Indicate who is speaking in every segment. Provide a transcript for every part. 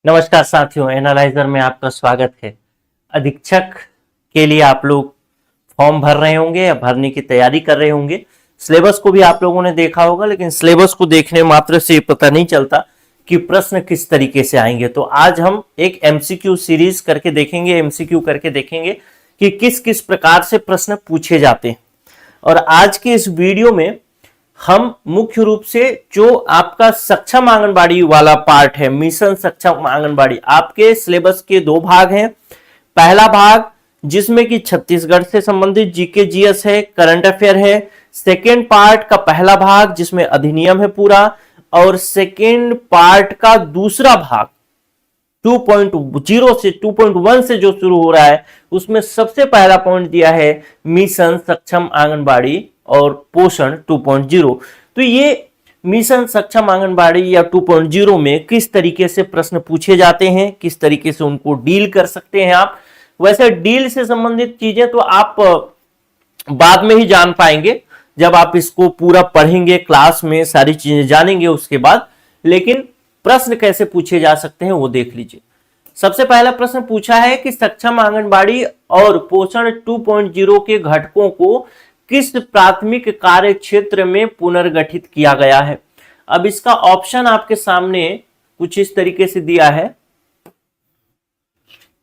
Speaker 1: नमस्कार साथियों, एनालाइजर में आपका स्वागत है। अधीक्षक के लिए आप लोग फॉर्म भर रहे होंगे या भरने की तैयारी कर रहे होंगे। सिलेबस को भी आप लोगों ने देखा होगा, लेकिन सिलेबस को देखने मात्र से पता नहीं चलता कि प्रश्न किस तरीके से आएंगे। तो आज हम एक एमसीक्यू सीरीज करके देखेंगे, एमसीक्यू करके देखेंगे कि किस किस प्रकार से प्रश्न पूछे जाते हैं। और आज के इस वीडियो में हम मुख्य रूप से जो आपका सक्षम आंगनबाड़ी वाला पार्ट है, मिशन सक्षम आंगनबाड़ी, आपके सिलेबस के दो भाग हैं। पहला भाग जिसमें कि छत्तीसगढ़ से संबंधित जीके जीएस है, करंट अफेयर है। सेकेंड पार्ट का पहला भाग जिसमें अधिनियम है पूरा, और सेकेंड पार्ट का दूसरा भाग 2.0 से 2.1 से जो शुरू हो रहा है, उसमें सबसे पहला पॉइंट दिया है मिशन सक्षम आंगनबाड़ी और पोषण 2.0। तो ये मिशन सक्षम आंगनबाड़ी या 2.0 में किस तरीके से प्रश्न पूछे जाते हैं, किस तरीके से उनको डील कर सकते हैं आप। वैसे डील से संबंधित चीजें तो आप बाद में ही जान पाएंगे, जब आप इसको पूरा पढ़ेंगे, क्लास में सारी चीजें जानेंगे उसके बाद। लेकिन प्रश्न कैसे पूछे जा सकते हैं वो देख लीजिए। सबसे पहला प्रश्न पूछा है कि सक्षम आंगनबाड़ी और पोषण 2.0 के घटकों को किस प्राथमिक कार्य क्षेत्र में पुनर्गठित किया गया है। अब इसका ऑप्शन आपके सामने कुछ इस तरीके से दिया है।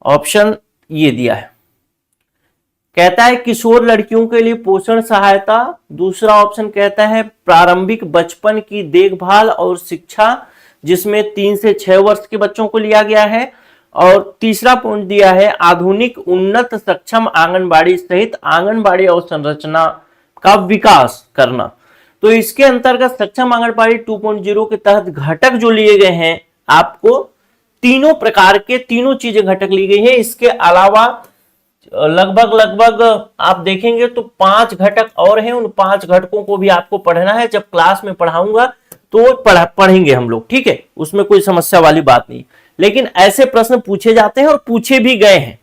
Speaker 1: ऑप्शन ये दिया है, कहता है किशोर लड़कियों के लिए पोषण सहायता। दूसरा ऑप्शन कहता है प्रारंभिक बचपन की देखभाल और शिक्षा, जिसमें 3 से 6 वर्ष के बच्चों को लिया गया है। और तीसरा पॉइंट दिया है आधुनिक उन्नत सक्षम आंगनबाड़ी सहित आंगनबाड़ी अवसंरचना का विकास करना। तो इसके अंतर्गत सक्षम आंगनबाड़ी 2.0 के तहत घटक जो लिए गए हैं, आपको तीनों प्रकार के तीनों चीजें घटक ली गई है। इसके अलावा लगभग आप देखेंगे तो 5 घटक और हैं। उन 5 घटकों को भी आपको पढ़ना है। जब क्लास में पढ़ाऊंगा तो पढ़ेंगे हम लोग, ठीक है, उसमें कोई समस्या वाली बात नहीं। लेकिन ऐसे प्रश्न पूछे जाते हैं और पूछे भी गए हैं।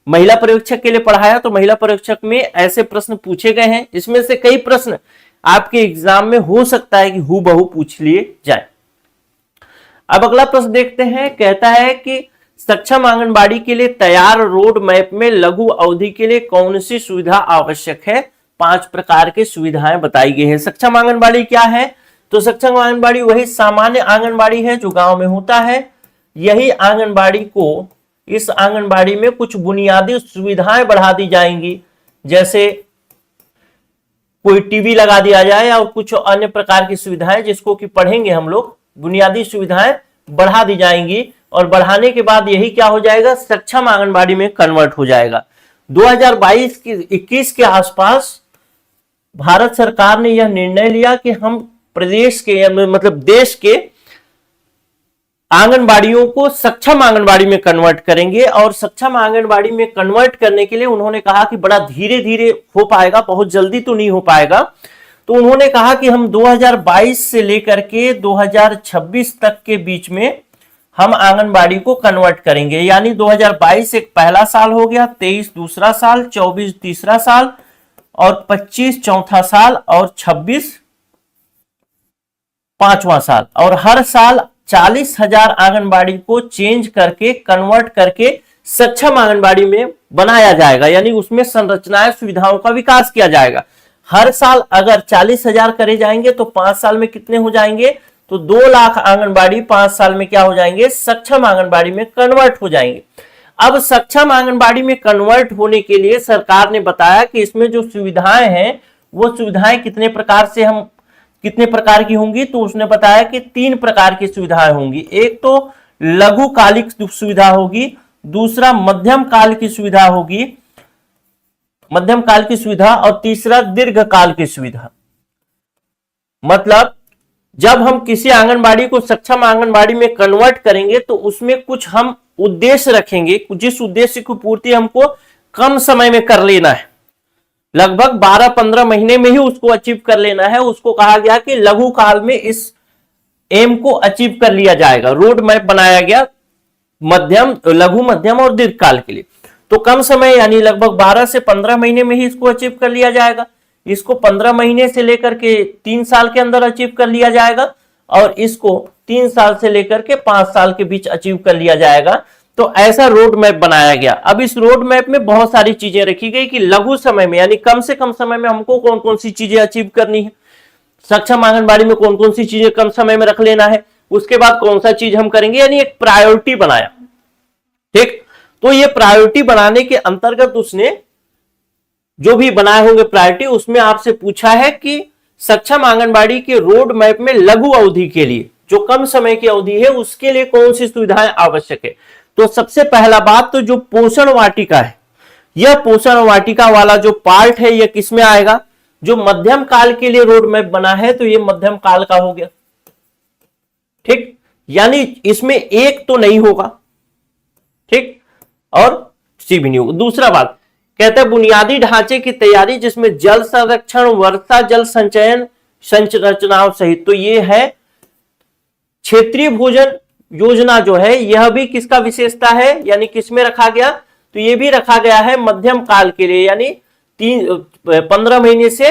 Speaker 1: महिला पर्यवेक्षक के लिए पढ़ाया तो महिला पर्यवेक्षक में ऐसे प्रश्न पूछे गए हैं। इसमें से कई प्रश्न आपके एग्जाम में हो सकता है कि हूबहू पूछ लिए जाए। अब अगला प्रश्न देखते हैं। कहता है कि सक्षम आंगनबाड़ी के लिए तैयार रोड मैप में लघु अवधि के लिए कौन सी सुविधा आवश्यक है। 5 प्रकार की सुविधाएं बताई गई है। सक्षम आंगनबाड़ी क्या है? तो सक्षम आंगनबाड़ी वही सामान्य आंगनबाड़ी है जो गांव में होता है। यही आंगनबाड़ी को, इस आंगनबाड़ी में कुछ बुनियादी सुविधाएं बढ़ा दी जाएंगी, जैसे कोई टीवी लगा दिया जाए या कुछ अन्य प्रकार की सुविधाएं जिसको कि पढ़ेंगे हम लोग। बुनियादी सुविधाएं बढ़ा दी जाएंगी और बढ़ाने के बाद यही क्या हो जाएगा, सक्षम आंगनबाड़ी में कन्वर्ट हो जाएगा। 2022-21 के आसपास भारत सरकार ने यह निर्णय लिया कि हम प्रदेश के मतलब देश के आंगनबाड़ियों को सक्षम आंगनबाड़ी में कन्वर्ट करेंगे। और सक्षम आंगनबाड़ी में कन्वर्ट करने के लिए उन्होंने कहा कि बड़ा धीरे धीरे हो पाएगा, बहुत जल्दी तो नहीं हो पाएगा। तो उन्होंने कहा कि हम 2022 से लेकर के 2026 तक के बीच में हम आंगनबाड़ी को कन्वर्ट करेंगे। यानी 2022 एक पहला साल हो गया, 23 दूसरा साल, 24 तीसरा साल, और 25 चौथा साल, और 26 पांचवा साल। और हर साल 40,000 आंगनबाड़ी को चेंज करके, कन्वर्ट करके सक्षम आंगनबाड़ी में बनाया जाएगा। यानी उसमें संरचनाएं, सुविधाओं का विकास किया जाएगा। हर साल अगर 40,000 करे जाएंगे तो 5 साल में कितने हो जाएंगे, तो 2 लाख आंगनबाड़ी 5 साल में क्या हो जाएंगे, सक्षम आंगनबाड़ी में कन्वर्ट हो जाएंगे। अब सक्षम आंगनबाड़ी में कन्वर्ट होने के लिए सरकार ने बताया कि इसमें जो सुविधाएं हैं वो सुविधाएं कितने प्रकार की होंगी। तो उसने बताया कि 3 प्रकार की सुविधाएं होंगी। एक तो लघुकालिक सुविधा होगी, दूसरा मध्यम काल की सुविधा होगी, मध्यम काल की सुविधा, और तीसरा दीर्घकाल की सुविधा। मतलब जब हम किसी आंगनबाड़ी को सक्षम आंगनबाड़ी में कन्वर्ट करेंगे तो उसमें कुछ हम उद्देश्य रखेंगे, जिस उद्देश्य की पूर्ति हमको कम समय में कर लेना है, लगभग 12-15 महीने में ही उसको अचीव कर लेना है। उसको कहा गया कि लघु काल में इस एम को अचीव कर लिया जाएगा। रोड मैप बनाया गया मध्यम, लघु, मध्यम और दीर्घकाल के लिए। तो कम समय यानी लगभग 12 से 15 महीने में ही इसको अचीव कर लिया जाएगा। इसको 15 महीने से लेकर के 3 साल के अंदर अचीव कर लिया जाएगा और इसको 3 साल से लेकर के 5 साल के बीच अचीव कर लिया जाएगा। तो ऐसा रोड मैप बनाया गया। अब इस रोड मैप में बहुत सारी चीजें रखी गई कि लघु समय में यानी कम से कम समय में हमको कौन कौन सी चीजें अचीव करनी है, सक्षम आंगनबाड़ी में कौन कौन सी चीजें कम समय में रख लेना है, उसके बाद कौन सा चीज हम करेंगे, यानी एक प्रायोरिटी बनाया। ठीक, तो ये प्रायोरिटी बनाने के अंतर्गत उसने जो भी बनाए होंगे प्रायोरिटी, उसमें आपसे पूछा है कि सक्षम आंगनबाड़ी के रोड मैप में लघु अवधि के लिए, जो कम समय की अवधि है, उसके लिए कौन सी सुविधाएं आवश्यक है। तो सबसे पहला बात तो जो पोषण वाटिका है, यह पोषण वाटिका वाला जो पार्ट है यह किस में आएगा, जो मध्यम काल के लिए रोड मैप बना है तो यह मध्यम काल का हो गया। ठीक, यानी इसमें एक तो नहीं होगा, ठीक, और सी भी नहीं होगा। दूसरा बात कहते हैं बुनियादी ढांचे की तैयारी जिसमें जल संरक्षण, वर्षा जल संचयन संरचनाओं सहित, तो ये है क्षेत्रीय भोजन योजना जो है, यह भी किसका विशेषता है, यानी किस में रखा गया, तो यह भी रखा गया है मध्यम काल के लिए, यानी 15 महीने से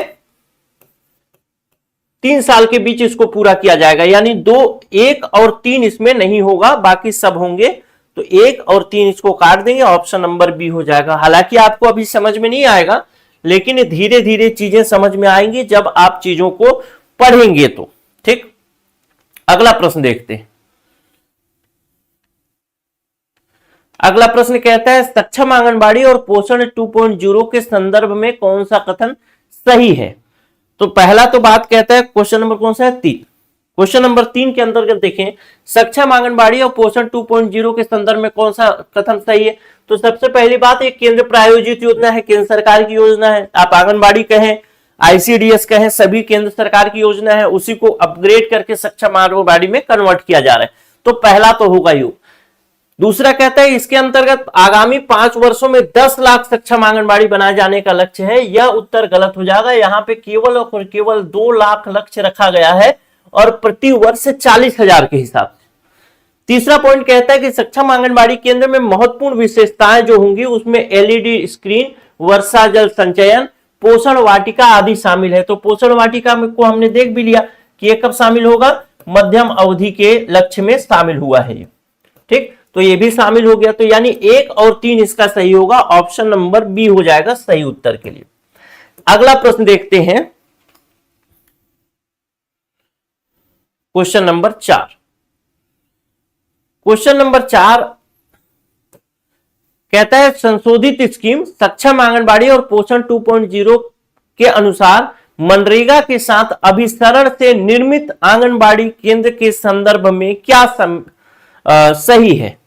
Speaker 1: 3 साल के बीच इसको पूरा किया जाएगा। यानी 2, 1 और 3 इसमें नहीं होगा, बाकी सब होंगे। तो 1 और 3 इसको काट देंगे, ऑप्शन नंबर बी हो जाएगा। हालांकि आपको अभी समझ में नहीं आएगा, लेकिन धीरे धीरे चीजें समझ में आएंगी जब आप चीजों को पढ़ेंगे तो। ठीक, अगला प्रश्न देखते हैं। अगला प्रश्न कहता है सक्षम आंगनबाड़ी और पोषण 2.0 के संदर्भ में कौन सा कथन सही है। तो पहला तो बात कहता है, क्वेश्चन नंबर कौन सा है, 3। क्वेश्चन नंबर 3 के अंतर्गत देखें सक्षम आंगनबाड़ी और पोषण 2.0 के संदर्भ में कौन सा कथन सही है। तो सबसे पहली बात, एक केंद्र प्रायोजित योजना है, केंद्र सरकार की योजना है। आप आंगनबाड़ी कहें, आईसीडीएस कहें, सभी केंद्र सरकार की योजना है, उसी को अपग्रेड करके सक्षम आंगनबाड़ी में कन्वर्ट किया जा रहा है। तो पहला तो होगा योग। दूसरा कहता है इसके अंतर्गत आगामी 5 वर्षों में 10 लाख सक्षम आंगनबाड़ी बनाए जाने का लक्ष्य है। यह उत्तर गलत हो जाएगा। यहाँ पे केवल और केवल 2 लाख लक्ष्य रखा गया है और प्रति वर्ष 40,000 के हिसाब से। तीसरा पॉइंट कहता है कि सक्षम आंगनबाड़ी केंद्र में महत्वपूर्ण विशेषताएं जो होंगी उसमें एलईडी स्क्रीन, वर्षा जल संचयन, पोषण वाटिका आदि शामिल है। तो पोषण वाटिका को हमने देख भी लिया कि ये कब शामिल होगा, मध्यम अवधि के लक्ष्य में शामिल हुआ है। ठीक, तो ये भी शामिल हो गया। तो यानी 1 और 3 इसका सही होगा, ऑप्शन नंबर बी हो जाएगा सही उत्तर के लिए। अगला प्रश्न देखते हैं, क्वेश्चन नंबर 4। क्वेश्चन नंबर 4 कहता है संशोधित स्कीम सक्षम आंगनबाड़ी और पोषण 2.0 के अनुसार मनरेगा के साथ अभिसरण से निर्मित आंगनबाड़ी केंद्र के संदर्भ में क्या सही है।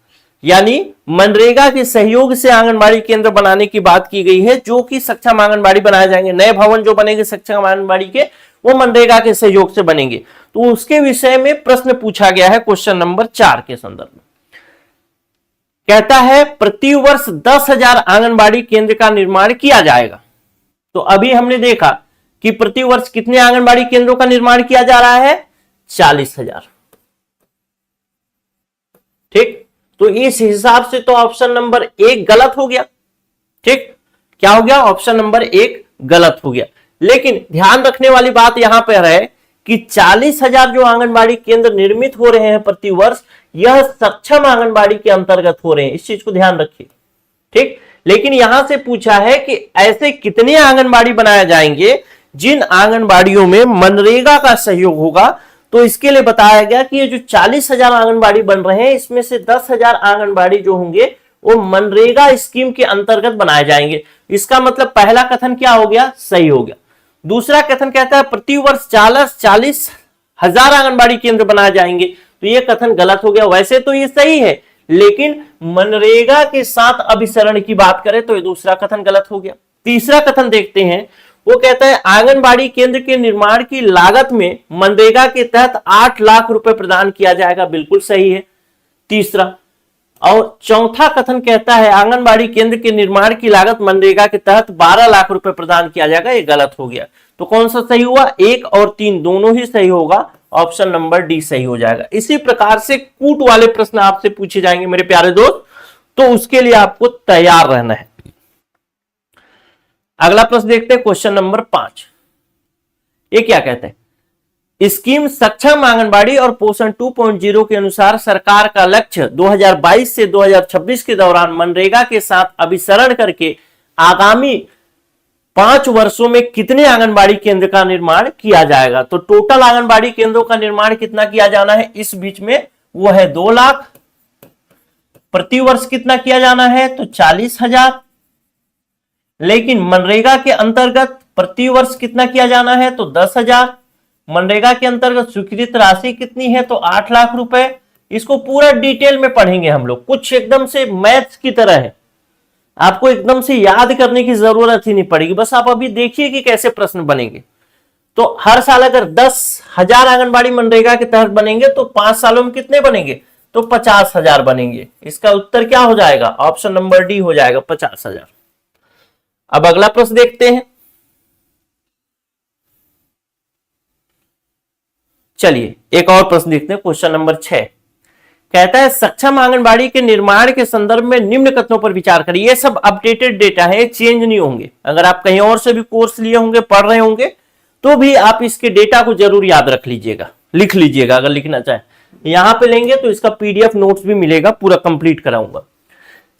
Speaker 1: यानी मनरेगा के सहयोग से आंगनबाड़ी केंद्र बनाने की बात की गई है, जो कि सक्षम आंगनबाड़ी बनाए जाएंगे। नए भवन जो बनेंगे सक्षम आंगनबाड़ी के, वो मनरेगा के सहयोग से बनेंगे। तो उसके विषय में प्रश्न पूछा गया है क्वेश्चन नंबर 4 के संदर्भ में। कहता है प्रति वर्ष 10,000 आंगनबाड़ी केंद्र का निर्माण किया जाएगा। तो अभी हमने देखा कि प्रति वर्ष कितने आंगनबाड़ी केंद्रों का निर्माण किया जा रहा है, 40,000। ठीक, तो इस हिसाब से तो ऑप्शन नंबर 1 गलत हो गया। ठीक, क्या हो गया, ऑप्शन नंबर 1 गलत हो गया। लेकिन ध्यान रखने वाली बात यहां पर है कि 40,000 जो आंगनबाड़ी केंद्र निर्मित हो रहे हैं प्रति वर्ष, यह सक्षम आंगनबाड़ी के अंतर्गत हो रहे हैं, इस चीज को ध्यान रखिए। ठीक, लेकिन यहां से पूछा है कि ऐसे कितने आंगनबाड़ी बनाए जाएंगे जिन आंगनबाड़ियों में मनरेगा का सहयोग होगा। तो इसके लिए बताया गया कि ये जो 40,000 आंगनबाड़ी बन रहे हैं, इसमें से 10,000 आंगनबाड़ी जो होंगे वो मनरेगा स्कीम के अंतर्गत बनाए जाएंगे। इसका मतलब पहला कथन क्या हो गया, सही हो गया। दूसरा कथन कहता है प्रति वर्ष 40,000 आंगनबाड़ी केंद्र बनाए जाएंगे, तो ये कथन गलत हो गया। वैसे तो ये सही है, लेकिन मनरेगा के साथ अभिसरण की बात करें तो ये दूसरा कथन गलत हो गया। तीसरा कथन देखते हैं, वो कहता है आंगनबाड़ी केंद्र के निर्माण की लागत में मनरेगा के तहत 8 लाख रुपए प्रदान किया जाएगा, बिल्कुल सही है तीसरा। और चौथा कथन कहता है आंगनबाड़ी केंद्र के निर्माण की लागत मनरेगा के तहत 12 लाख रुपए प्रदान किया जाएगा, ये गलत हो गया। तो कौन सा सही हुआ, 1 और 3 दोनों ही सही होगा, ऑप्शन नंबर डी सही हो जाएगा। इसी प्रकार से कूट वाले प्रश्न आपसे पूछे जाएंगे मेरे प्यारे दोस्त, तो उसके लिए आपको तैयार रहना है। अगला प्रश्न देखते हैं, क्वेश्चन नंबर 5। ये क्या कहते हैं, स्कीम सक्षम आंगनबाड़ी और पोषण 2.0 के अनुसार सरकार का लक्ष्य 2022 से 2026 के दौरान मनरेगा के साथ अभिसरण करके आगामी 5 वर्षों में कितने आंगनबाड़ी केंद्र का निर्माण किया जाएगा। तो टोटल आंगनबाड़ी केंद्रों का निर्माण कितना किया जाना है इस बीच में, वो है 2 लाख। प्रति वर्ष कितना किया जाना है, तो 40,000। लेकिन मनरेगा के अंतर्गत प्रति वर्ष कितना किया जाना है, तो 10,000। मनरेगा के अंतर्गत स्वीकृत राशि कितनी है, तो 8 लाख रुपए। इसको पूरा डिटेल में पढ़ेंगे हम लोग, कुछ एकदम से मैथ्स की तरह है, आपको एकदम से याद करने की जरूरत ही नहीं पड़ेगी। बस आप अभी देखिए कि कैसे प्रश्न बनेंगे। तो हर साल अगर 10,000 आंगनबाड़ी मनरेगा के तहत बनेंगे तो 5 सालों में कितने बनेंगे, तो 50,000 बनेंगे। इसका उत्तर क्या हो जाएगा, ऑप्शन नंबर डी हो जाएगा, 50,000। अब अगला प्रश्न देखते हैं। चलिए एक और प्रश्न देखते हैं, क्वेश्चन नंबर 6 कहता है सक्षम आंगनबाड़ी के निर्माण के संदर्भ में निम्न कथनों पर विचार करिए। ये सब अपडेटेड डेटा है, चेंज नहीं होंगे। अगर आप कहीं और से भी कोर्स लिए होंगे, पढ़ रहे होंगे, तो भी आप इसके डेटा को जरूर याद रख लीजिएगा, लिख लीजिएगा अगर लिखना चाहें। यहां पे लेंगे तो इसका पीडीएफ नोट्स भी मिलेगा, पूरा कंप्लीट कराऊंगा।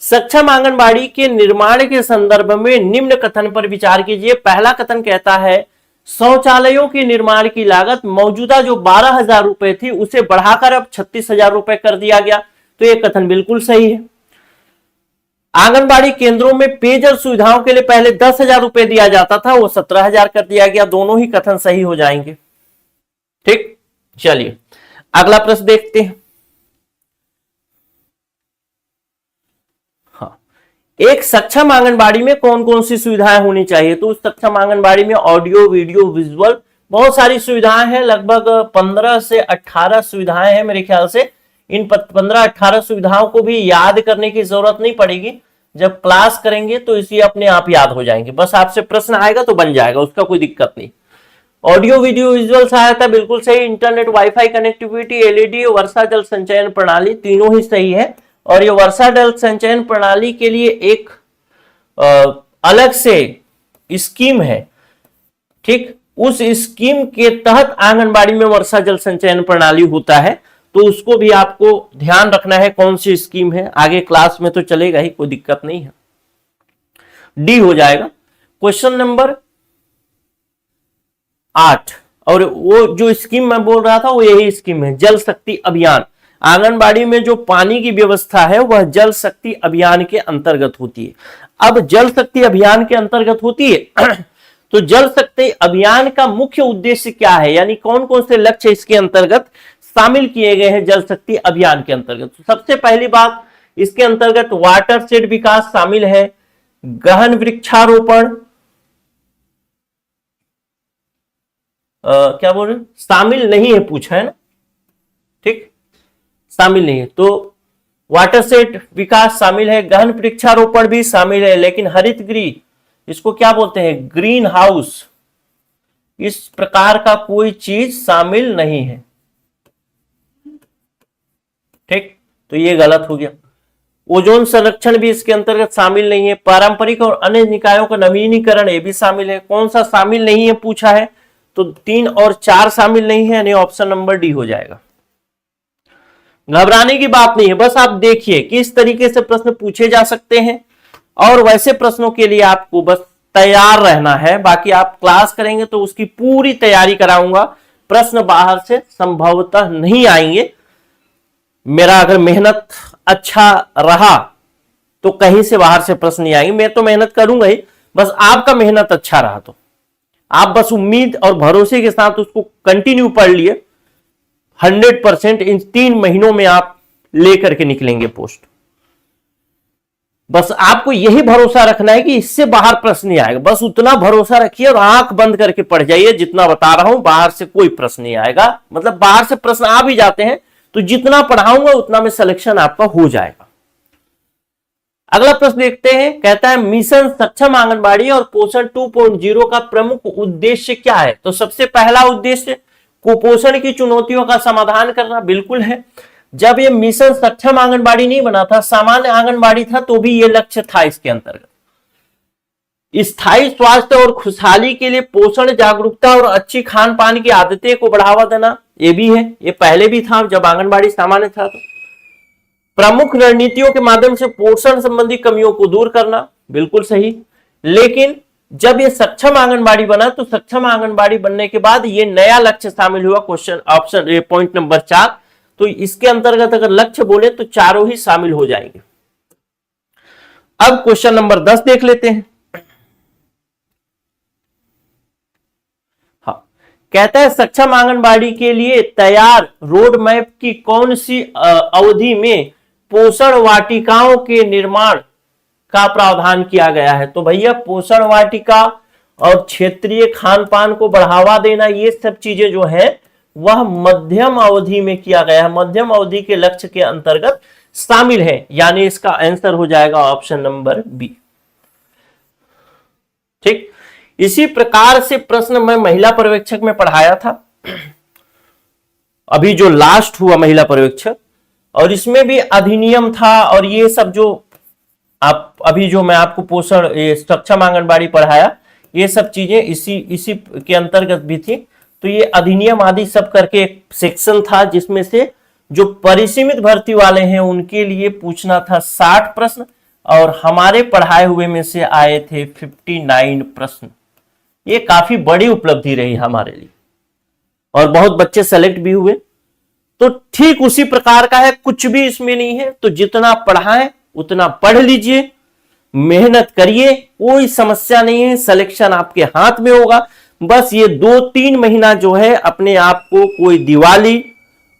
Speaker 1: सक्षम आंगनबाड़ी के निर्माण के संदर्भ में निम्न कथन पर विचार कीजिए। पहला कथन कहता है शौचालयों के निर्माण की लागत मौजूदा जो 12,000 रुपए थी उसे बढ़ाकर अब 36,000 रुपए कर दिया गया। तो यह कथन बिल्कुल सही है। आंगनबाड़ी केंद्रों में पेयजल सुविधाओं के लिए पहले 10,000 रुपए दिया जाता था, वो 17,000 कर दिया गया। दोनों ही कथन सही हो जाएंगे। ठीक, चलिए अगला प्रश्न देखते हैं। एक सक्षम आंगनबाड़ी में कौन कौन सी सुविधाएं होनी चाहिए, तो उस सक्षम आंगनबाड़ी में ऑडियो, वीडियो, विजुअल, बहुत सारी सुविधाएं हैं। लगभग 15 से 18 सुविधाएं हैं मेरे ख्याल से। इन 15-18 सुविधाओं को भी याद करने की जरूरत नहीं पड़ेगी, जब क्लास करेंगे तो इसी अपने आप याद हो जाएंगे। बस आपसे प्रश्न आएगा तो बन जाएगा, उसका कोई दिक्कत नहीं। ऑडियो, वीडियो, विजुअल सहायता बिल्कुल सही। इंटरनेट, वाईफाई कनेक्टिविटी, एलईडी, वर्षा जल संचयन प्रणाली, तीनों ही सही है। और ये वर्षा जल संचयन प्रणाली के लिए एक अलग से स्कीम है। ठीक, उस स्कीम के तहत आंगनबाड़ी में वर्षा जल संचयन प्रणाली होता है, तो उसको भी आपको ध्यान रखना है कौन सी स्कीम है। आगे क्लास में तो चलेगा ही, कोई दिक्कत नहीं है। डी हो जाएगा क्वेश्चन नंबर 8। और वो जो स्कीम मैं बोल रहा था वो यही स्कीम है, जल शक्ति अभियान। आंगनबाड़ी में जो पानी की व्यवस्था है वह जल शक्ति अभियान के अंतर्गत होती है। अब जल शक्ति अभियान के अंतर्गत होती है तो जल शक्ति अभियान का मुख्य उद्देश्य क्या है, यानी कौन कौन से लक्ष्य इसके अंतर्गत शामिल किए गए हैं जल शक्ति अभियान के अंतर्गत। तो सबसे पहली बात, इसके अंतर्गत वाटर शेड विकास शामिल है, गहन वृक्षारोपण क्या बोल रहे, शामिल नहीं है पूछा है ना, ठीक, शामिल नहीं है। तो वाटर शेड विकास शामिल है, गहन वृक्षारोपण भी शामिल है, लेकिन हरित गृह, इसको क्या बोलते हैं, ग्रीन हाउस, इस प्रकार का कोई चीज शामिल नहीं है। ठीक, तो ये गलत हो गया। ओजोन संरक्षण भी इसके अंतर्गत शामिल नहीं है। पारंपरिक और अन्य निकायों का नवीनीकरण ये भी शामिल है। कौन सा शामिल नहीं है पूछा है, तो 3 और 4 शामिल नहीं है, यानी ऑप्शन नंबर डी हो जाएगा। घबराने की बात नहीं है, बस आप देखिए किस तरीके से प्रश्न पूछे जा सकते हैं, और वैसे प्रश्नों के लिए आपको बस तैयार रहना है। बाकी आप क्लास करेंगे तो उसकी पूरी तैयारी कराऊंगा। प्रश्न बाहर से संभवतः नहीं आएंगे। मेरा अगर मेहनत अच्छा रहा तो कहीं से बाहर से प्रश्न नहीं आएंगे। मैं तो मेहनत करूंगा ही, बस आपका मेहनत अच्छा रहा तो आप बस उम्मीद और भरोसे के साथ उसको कंटिन्यू पढ़ लिए। 100% इन 3 महीनों में आप लेकर के निकलेंगे पोस्ट। बस आपको यही भरोसा रखना है कि इससे बाहर प्रश्न नहीं आएगा, बस उतना भरोसा रखिए और आंख बंद करके पढ़ जाइए। जितना बता रहा हूं बाहर से कोई प्रश्न नहीं आएगा, मतलब बाहर से प्रश्न आ भी जाते हैं तो जितना पढ़ाऊंगा उतना में सिलेक्शन आपका हो जाएगा। अगला प्रश्न देखते हैं, कहता है मिशन सक्षम आंगनबाड़ी और पोषण 2.0 का प्रमुख उद्देश्य क्या है। तो सबसे पहला उद्देश्य कुपोषण की चुनौतियों का समाधान करना, बिल्कुल है। जब ये मिशन सक्षम आंगनबाड़ी नहीं बना था, सामान्य आंगनबाड़ी था, तो भी ये लक्ष्य था इसके अंतर्गत। स्थायी स्वास्थ्य और खुशहाली के लिए पोषण जागरूकता और अच्छी खान पान की आदतें को बढ़ावा देना, ये भी है, ये पहले भी था जब आंगनबाड़ी सामान्य था। तो प्रमुख रणनीतियों के माध्यम से पोषण संबंधी कमियों को दूर करना, बिल्कुल सही। लेकिन जब ये सक्षम आंगनबाड़ी बना तो सक्षम आंगनबाड़ी बनने के बाद ये नया लक्ष्य शामिल हुआ, क्वेश्चन ऑप्शन पॉइंट नंबर 4। तो इसके अंतर्गत अगर लक्ष्य बोले तो चारों ही शामिल हो जाएंगे। अब क्वेश्चन नंबर 10 देख लेते हैं। हाँ, कहता है सक्षम आंगनबाड़ी के लिए तैयार रोड मैप की कौन सी अवधि में पोषण वाटिकाओं के निर्माण का प्रावधान किया गया है। तो भैया पोषण वाटिका और क्षेत्रीय खान पान को बढ़ावा देना, ये सब चीजें जो है वह मध्यम अवधि में किया गया है, मध्यम अवधि के लक्ष्य के अंतर्गत शामिल है, यानी इसका आंसर हो जाएगा ऑप्शन नंबर बी। ठीक, इसी प्रकार से प्रश्न मैं महिला पर्यवेक्षक में पढ़ाया था, अभी जो लास्ट हुआ महिला पर्यवेक्षक, और इसमें भी अधिनियम था और ये सब जो आप अभी जो मैं आपको पोषण सक्षम आंगनबाड़ी पढ़ाया, ये सब चीजें इसी के अंतर्गत भी थी। तो ये अधिनियम आदि सब करके एक सेक्शन था जिसमें से जो परिसीमित भर्ती वाले हैं उनके लिए पूछना था 60 प्रश्न, और हमारे पढ़ाए हुए में से आए थे 59 प्रश्न। ये काफी बड़ी उपलब्धि रही हमारे लिए और बहुत बच्चे सेलेक्ट भी हुए। तो ठीक उसी प्रकार का है, कुछ भी इसमें नहीं है। तो जितना पढ़ाएं उतना पढ़ लीजिए, मेहनत करिए, कोई समस्या नहीं है, सिलेक्शन आपके हाथ में होगा। बस ये 2-3 महीना जो है अपने आप को कोई दिवाली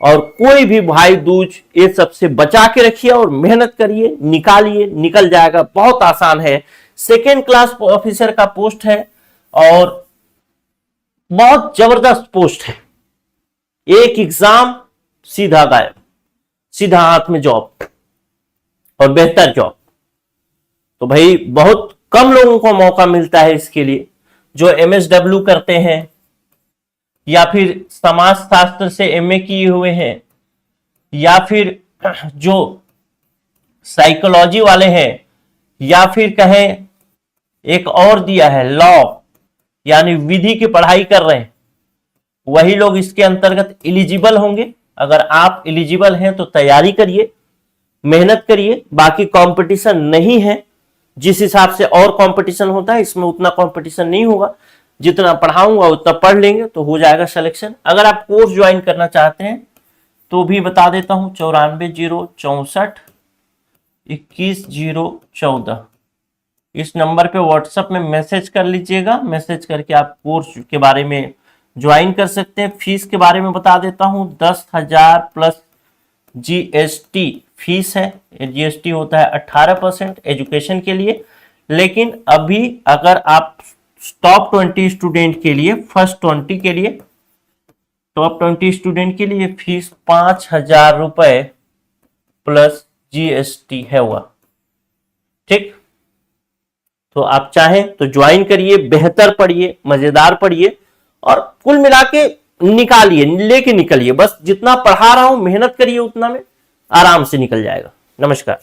Speaker 1: और कोई भी भाई दूज ये सब से बचा के रखिए और मेहनत करिए, निकालिए, निकल जाएगा। बहुत आसान है, सेकेंड क्लास ऑफिसर का पोस्ट है और बहुत जबरदस्त पोस्ट है। एक एग्जाम सीधा गायब, सीधा हाथ में जॉब और बेहतर जॉब। तो भाई बहुत कम लोगों को मौका मिलता है इसके लिए, जो MSW करते हैं या फिर समाज शास्त्र से MA किए हुए हैं या फिर जो साइकोलॉजी वाले हैं या फिर कहें एक और दिया है लॉ यानी विधि की पढ़ाई कर रहे हैं, वही लोग इसके अंतर्गत एलिजिबल होंगे। अगर आप एलिजिबल हैं तो तैयारी करिए, मेहनत करिए। बाकी कंपटीशन नहीं है, जिस हिसाब से और कंपटीशन होता है इसमें उतना कंपटीशन नहीं होगा। जितना पढ़ाऊंगा उतना पढ़ लेंगे तो हो जाएगा सिलेक्शन। अगर आप कोर्स ज्वाइन करना चाहते हैं तो भी बता देता हूं, 94 064 21 014 इस नंबर पे व्हाट्सएप में मैसेज कर लीजिएगा। मैसेज करके आप कोर्स के बारे में ज्वाइन कर सकते हैं। फीस के बारे में बता देता हूं, 10,000 प्लस GST फीस है। GST होता है 18% एजुकेशन के लिए। लेकिन अभी अगर आप टॉप 20 स्टूडेंट के लिए, फर्स्ट 20 के लिए, टॉप 20 स्टूडेंट के लिए फीस 5,000 रुपए प्लस GST है हुआ। ठीक, तो आप चाहें तो ज्वाइन करिए, बेहतर पढ़िए, मजेदार पढ़िए और कुल मिला के निकालिए, लेके निकलिए। बस जितना पढ़ा रहा हूं मेहनत करिए, उतना में आराम से निकल जाएगा। नमस्कार।